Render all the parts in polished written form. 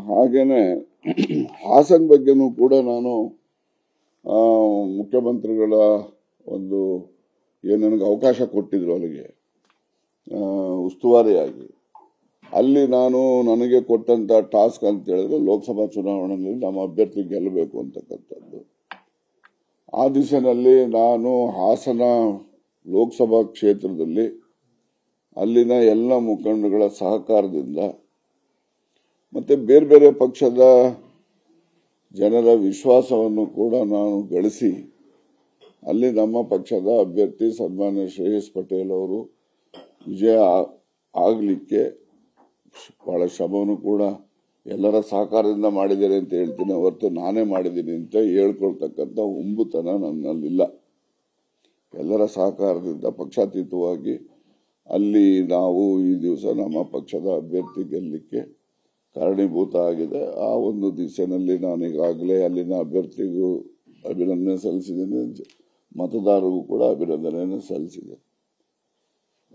ಹಾಗೇನೆ ಹಾಸನ ಬಗ್ಗೆನೂ ಕೂಡ ನಾನು ಮುಖ್ಯಮಂತ್ರಿಗಳ ಒಂದು ಏನು ನನಗೆ ಅವಕಾಶ ಕೊಟ್ಟಿದ್ರು ಅಲ್ಲಿಗೆ ಉಸ್ತುವಾರಿಯಾಗಿ ಅಲ್ಲಿ ನಾನು ನನಗೆ ಕೊಟ್ಟಂತ ಟಾಸ್ಕ್ ಅಂತ ಹೇಳಿದ್ರೆ ಲೋಕಸಭಾ ಚುನಾವಣೆಯಲ್ಲಿ ನಮ್ಮ ಅಭ್ಯರ್ಥಿ ಗೆಲ್ಲಬೇಕು ಅಂತಕ್ಕಂಥದ್ದು. ಆ ದಿಸೆಯಲ್ಲಿ ನಾನು ಹಾಸನ ಲೋಕಸಭಾ ಕ್ಷೇತ್ರದಲ್ಲಿ ಅಲ್ಲಿನ ಎಲ್ಲ ಮುಖಂಡಗಳ ಸಹಕಾರದಿಂದ ಮತ್ತೆ ಬೇರೆ ಬೇರೆ ಪಕ್ಷದ ಜನರ ವಿಶ್ವಾಸವನ್ನು ಕೂಡ ನಾನು ಗಳಿಸಿ ಅಲ್ಲಿ ನಮ್ಮ ಪಕ್ಷದ ಅಭ್ಯರ್ಥಿ ಸನ್ಮಾನ್ಯ ಶ್ರೇಯಸ್ ಪಟೇಲ್ ಅವರು ವಿಜಯ ಆಗಲಿಕ್ಕೆ ಬಹಳ ಶ್ರಮವನ್ನು ಕೂಡ ಎಲ್ಲರ ಸಹಕಾರದಿಂದ ಮಾಡಿದ್ದೇನೆ ಅಂತ ಹೇಳ್ತೀನಿ ಹೊರತು ನಾನೇ ಮಾಡಿದ್ದೀನಿ ಅಂತ ಹೇಳ್ಕೊಳ್ತಕ್ಕಂಥ ಹುಂಬುತನ ನನ್ನಲ್ಲಿಲ್ಲ. ಎಲ್ಲರ ಸಹಕಾರದಿಂದ ಪಕ್ಷಾತೀತವಾಗಿ ಅಲ್ಲಿ ನಾವು ಈ ದಿವಸ ನಮ್ಮ ಪಕ್ಷದ ಅಭ್ಯರ್ಥಿ ಗೆಲ್ಲಲಿಕ್ಕೆ ಕಾರಣೀಭೂತ ಆಗಿದೆ. ಆ ಒಂದು ದಿಸೆಯಲ್ಲಿ ನಾನು ಈಗಾಗಲೇ ಅಲ್ಲಿನ ಅಭ್ಯರ್ಥಿಗೂ ಅಭಿನಂದನೆ ಸಲ್ಲಿಸಿದ್ದೇನೆ, ಮತದಾರರಿಗೂ ಕೂಡ ಅಭಿನಂದನೆಯನ್ನು ಸಲ್ಲಿಸಿದೆ.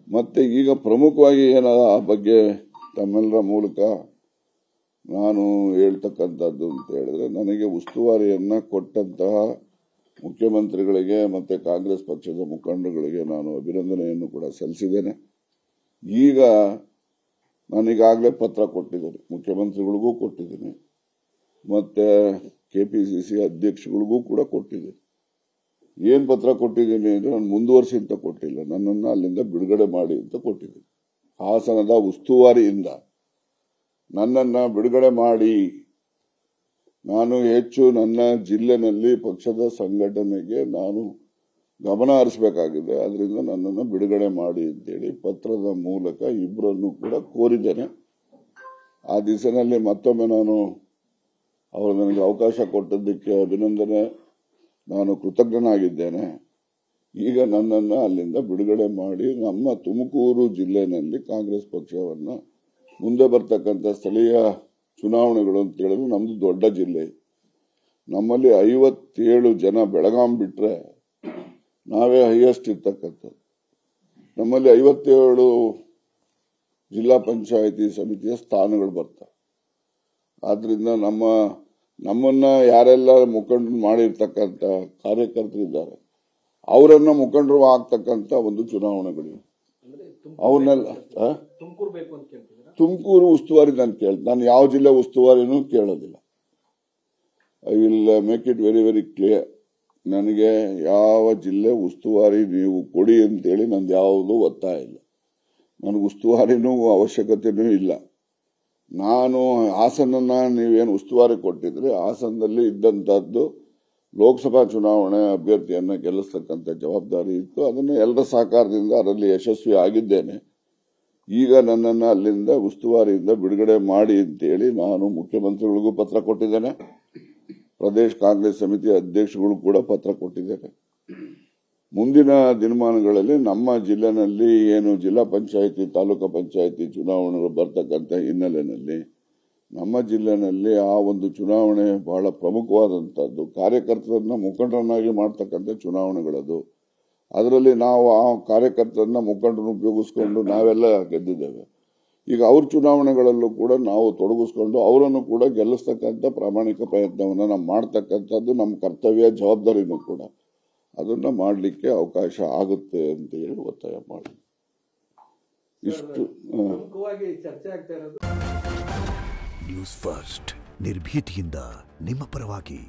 ಮತ್ತೆ ಈಗ ಪ್ರಮುಖವಾಗಿ ಏನಾದ ಆ ಬಗ್ಗೆ ತಮ್ಮೆಲ್ಲರ ಮೂಲಕ ನಾನು ಹೇಳ್ತಕ್ಕಂಥದ್ದು ಅಂತ ಹೇಳಿದ್ರೆ, ನನಗೆ ಉಸ್ತುವಾರಿಯನ್ನ ಕೊಟ್ಟಂತಹ ಮುಖ್ಯಮಂತ್ರಿಗಳಿಗೆ ಮತ್ತೆ ಕಾಂಗ್ರೆಸ್ ಪಕ್ಷದ ಮುಖಂಡಗಳಿಗೆ ನಾನು ಅಭಿನಂದನೆಯನ್ನು ಕೂಡ ಸಲ್ಲಿಸಿದ್ದೇನೆ. ಈಗ ನಾನೀಗಾಗಲೇ ಪತ್ರ ಕೊಟ್ಟಿದ್ದೇನೆ, ಮುಖ್ಯಮಂತ್ರಿಗಳಿಗೂ ಕೊಟ್ಟಿದ್ದೀನಿ, ಮತ್ತೆ ಕೆಪಿಸಿಸಿ ಅಧ್ಯಕ್ಷಗಳಿಗೂ ಕೂಡ ಕೊಟ್ಟಿದ್ದೀನಿ. ಏನ್ ಪತ್ರ ಕೊಟ್ಟಿದ್ದೀನಿ ಅಂದ್ರೆ, ನಾನು ಮುಂದುವರಿಸಿ ಅಂತ ಕೊಟ್ಟಿಲ್ಲ, ನನ್ನನ್ನು ಅಲ್ಲಿಂದ ಬಿಡುಗಡೆ ಮಾಡಿ ಅಂತ ಕೊಟ್ಟಿದ್ದೀನಿ. ಹಾಸನದ ಉಸ್ತುವಾರಿಯಿಂದ ನನ್ನನ್ನ ಬಿಡುಗಡೆ ಮಾಡಿ, ನಾನು ಹೆಚ್ಚು ನನ್ನ ಜಿಲ್ಲೆನಲ್ಲಿ ಪಕ್ಷದ ಸಂಘಟನೆಗೆ ನಾನು ಗಮನ ಹರಿಸಬೇಕಾಗಿದೆ, ಅದರಿಂದ ನನ್ನನ್ನು ಬಿಡುಗಡೆ ಮಾಡಿ ಅಂತೇಳಿ ಪತ್ರದ ಮೂಲಕ ಇಬ್ಬರನ್ನು ಕೂಡ ಕೋರಿದ್ದೇನೆ. ಆ ದಿಸೆಯಲ್ಲಿ ಮತ್ತೊಮ್ಮೆ ನಾನು ಅವರು ನನಗೆ ಅವಕಾಶ ಕೊಟ್ಟದ್ದಕ್ಕೆ ಅಭಿನಂದನೆ, ನಾನು ಕೃತಜ್ಞನಾಗಿದ್ದೇನೆ. ಈಗ ನನ್ನನ್ನು ಅಲ್ಲಿಂದ ಬಿಡುಗಡೆ ಮಾಡಿ ನಮ್ಮ ತುಮಕೂರು ಜಿಲ್ಲೆಯಲ್ಲಿ ಕಾಂಗ್ರೆಸ್ ಪಕ್ಷವನ್ನು ಮುಂದೆ ಬರ್ತಕ್ಕಂಥ ಸ್ಥಳೀಯ ಚುನಾವಣೆಗಳು ಅಂತ ಹೇಳಿದ್ರೆ, ನಮ್ದು ದೊಡ್ಡ ಜಿಲ್ಲೆ, ನಮ್ಮಲ್ಲಿ 57 ಜನ, ಬೆಳಗಾಂ ಬಿಟ್ರೆ ನಾವೇ ಹೈಯೆಸ್ಟ್ ಇರ್ತಕ್ಕಂಥದ್ದು. ನಮ್ಮಲ್ಲಿ 57 ಜಿಲ್ಲಾ ಪಂಚಾಯಿತಿ ಸಮಿತಿಯ ಸ್ಥಾನಗಳು ಬರ್ತವೆ. ಆದ್ರಿಂದ ನಮ್ಮನ್ನ ಯಾರೆಲ್ಲ ಮುಖಂಡರು ಮಾಡಿರ್ತಕ್ಕಂಥ ಕಾರ್ಯಕರ್ತರಿದ್ದಾರೆ ಅವರನ್ನ ಮುಖಂಡರು ಆಗ್ತಕ್ಕಂಥ ಒಂದು ಚುನಾವಣೆಗಳು ಅವನ್ನೆಲ್ಲ ತುಮಕೂರು ಉಸ್ತುವಾರಿ ನಾನು ಯಾವ ಜಿಲ್ಲೆ ಉಸ್ತುವಾರಿನೂ ಕೇಳೋದಿಲ್ಲ. I will make it very very clear. ನನಗೆ ಯಾವ ಜಿಲ್ಲೆ ಉಸ್ತುವಾರಿ ನೀವು ಕೊಡಿ ಅಂತೇಳಿ ನಂದು ಯಾವುದೂ ಒತ್ತಾಯ ಇಲ್ಲ. ನನಗೆ ಉಸ್ತುವಾರಿನೂ ಅವಶ್ಯಕತೆನೂ ಇಲ್ಲ. ನಾನು ಹಾಸನನ್ನ ನೀವೇನು ಉಸ್ತುವಾರಿ ಕೊಟ್ಟಿದ್ರೆ, ಹಾಸನದಲ್ಲಿ ಇದ್ದಂತಹದ್ದು ಲೋಕಸಭಾ ಚುನಾವಣೆ ಅಭ್ಯರ್ಥಿಯನ್ನ ಗೆಲ್ಲಿಸ್ತಕ್ಕಂಥ ಜವಾಬ್ದಾರಿ ಇತ್ತು. ಅದನ್ನು ಎಲ್ಲರ ಸಹಕಾರದಿಂದ ಅದರಲ್ಲಿ ಯಶಸ್ವಿ ಆಗಿದ್ದೇನೆ. ಈಗ ನನ್ನನ್ನು ಅಲ್ಲಿಂದ ಉಸ್ತುವಾರಿಯಿಂದ ಬಿಡುಗಡೆ ಮಾಡಿ ಅಂತೇಳಿ ನಾನು ಮುಖ್ಯಮಂತ್ರಿಗಳಿಗೂ ಪತ್ರ ಕೊಟ್ಟಿದ್ದೇನೆ, ಪ್ರದೇಶ ಕಾಂಗ್ರೆಸ್ ಸಮಿತಿ ಅಧ್ಯಕ್ಷಗಳು ಕೂಡ ಪತ್ರ ಕೊಟ್ಟಿದ್ದೇನೆ. ಮುಂದಿನ ದಿನಮಾನಗಳಲ್ಲಿ ನಮ್ಮ ಜಿಲ್ಲೆನಲ್ಲಿ ಏನು ಜಿಲ್ಲಾ ಪಂಚಾಯಿತಿ ತಾಲೂಕು ಪಂಚಾಯಿತಿ ಚುನಾವಣೆಗಳು ಬರ್ತಕ್ಕಂಥ ಹಿನ್ನೆಲೆಯಲ್ಲಿ ನಮ್ಮ ಜಿಲ್ಲೆನಲ್ಲಿ ಆ ಒಂದು ಚುನಾವಣೆ ಬಹಳ ಪ್ರಮುಖವಾದಂತಹದ್ದು, ಕಾರ್ಯಕರ್ತರನ್ನ ಮುಖಂಡರನ್ನಾಗಿ ಮಾಡ್ತಕ್ಕಂಥ ಚುನಾವಣೆಗಳದು. ಅದರಲ್ಲಿ ನಾವು ಆ ಕಾರ್ಯಕರ್ತರನ್ನ ಮುಖಂಡರನ್ನು ಉಪಯೋಗಿಸ್ಕೊಂಡು ನಾವೆಲ್ಲ ಗೆದ್ದಿದ್ದೇವೆ. ಈಗ ಅವ್ರ ಚುನಾವಣೆಗಳಲ್ಲೂ ಕೂಡ ನಾವು ತೊಡಗಿಸ್ಕೊಂಡು ಅವರನ್ನು ಕೂಡ ಗೆಲ್ಲಿಸ್ತಕ್ಕಂಥ ಪ್ರಾಮಾಣಿಕ ಪ್ರಯತ್ನವನ್ನು ನಾವು ಮಾಡ್ತಕ್ಕಂಥದ್ದು ನಮ್ಮ ಕರ್ತವ್ಯ, ಜವಾಬ್ದಾರಿನೂ ಕೂಡ. ಅದನ್ನ ಮಾಡಲಿಕ್ಕೆ ಅವಕಾಶ ಆಗುತ್ತೆ ಅಂತ ಹೇಳಿ ಒತ್ತಾಯ ಮಾಡಿ ಇಷ್ಟು ಚರ್ಚೆ ಆಗ್ತಾ ಇರೋದು. ನ್ಯೂಸ್ ಫಸ್ಟ್, ನಿರ್ಭೀತಿಯಿಂದ ನಿಮ್ಮ ಪರವಾಗಿ.